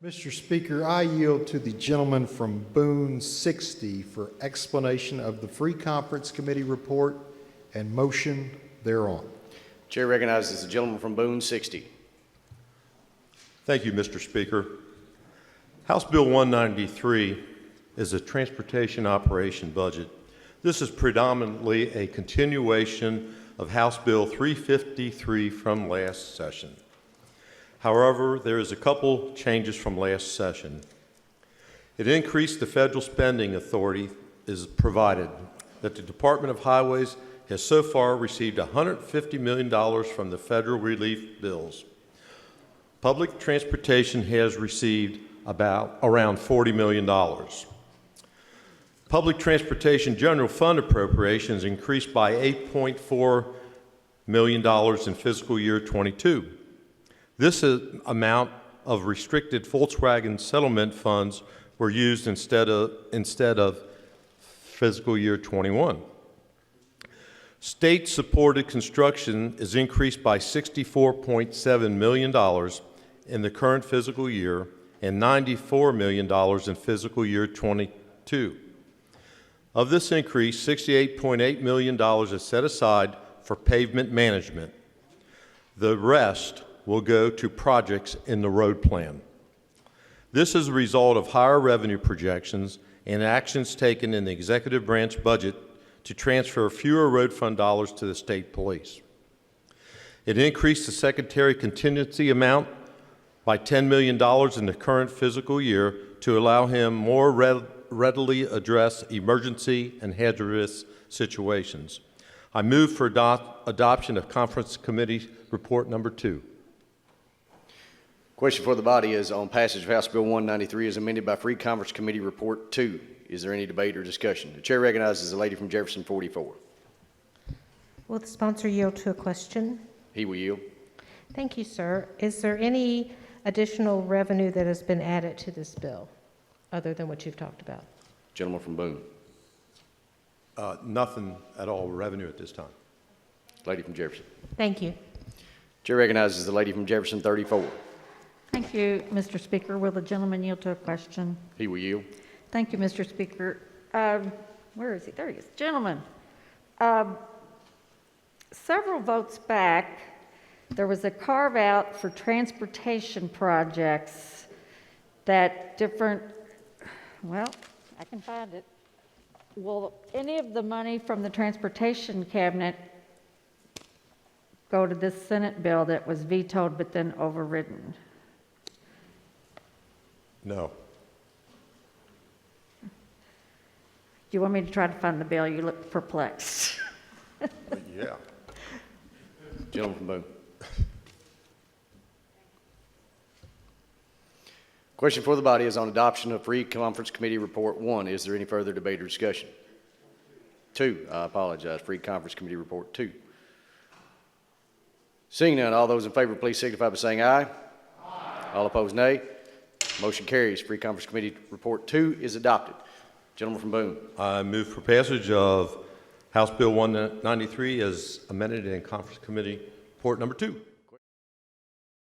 Mr. Speaker, I yield to the gentleman from Boone 60 for explanation of the Free Conference Committee report and motion thereon. Chair recognizes the gentleman from Boone 60. Thank you, Mr. Speaker. House Bill 193 is a transportation operation budget. This is predominantly a continuation of House Bill 353 from last session. However, there is a couple changes from last session. It increased the federal spending authority is provided that the Department of Highways has so far received $150 million from the federal relief bills. Public transportation has received around $40 million. Public transportation general fund appropriations increased by $8.4 million in fiscal year 22. This amount of restricted Volkswagen settlement funds were used instead of fiscal year 21. State-supported construction is increased by $64.7 million in the current fiscal year and $94 million in fiscal year 22. Of this increase, $68.8 million is set aside for pavement management. The rest will go to projects in the road plan. This is a result of higher revenue projections and actions taken in the executive branch budget to transfer fewer road fund dollars to the state police. It increased the secretary contingency amount by $10 million in the current fiscal year to allow him more readily address emergency and hazardous situations. I move for adoption of Conference Committee Report Number 2. Question for the body is on passage of House Bill 193 as amended by Free Conference Committee Report 2. Is there any debate or discussion? The chair recognizes the lady from Jefferson 44. Will the sponsor yield to a question? He will yield. Thank you, sir. Is there any additional revenue that has been added to this bill other than what you've talked about? Gentleman from Boone. Nothing at all revenue at this time. Lady from Jefferson. Thank you. Chair recognizes the lady from Jefferson 34. Thank you, Mr. Speaker. Will the gentleman yield to a question? He will yield. Thank you, Mr. Speaker. Where is he? There he is. Gentlemen, several votes back, there was a carve-out for transportation projects that different, well, I can find it. Will any of the money from the transportation cabinet go to this Senate bill that was vetoed but then overridden? No. Do you want me to try to find the bill? You look perplexed. Yeah. Gentleman from Boone. Question for the body is on adoption of Free Conference Committee Report 1. Is there any further debate or discussion? 2. I apologize. Free Conference Committee Report 2. Seeing none, all those in favor, please signify by saying aye. Aye. All opposed, nay. Motion carries. Free Conference Committee Report 2 is adopted. Gentleman from Boone. I move for passage of House Bill 193 as amended in Conference Committee Report Number 2.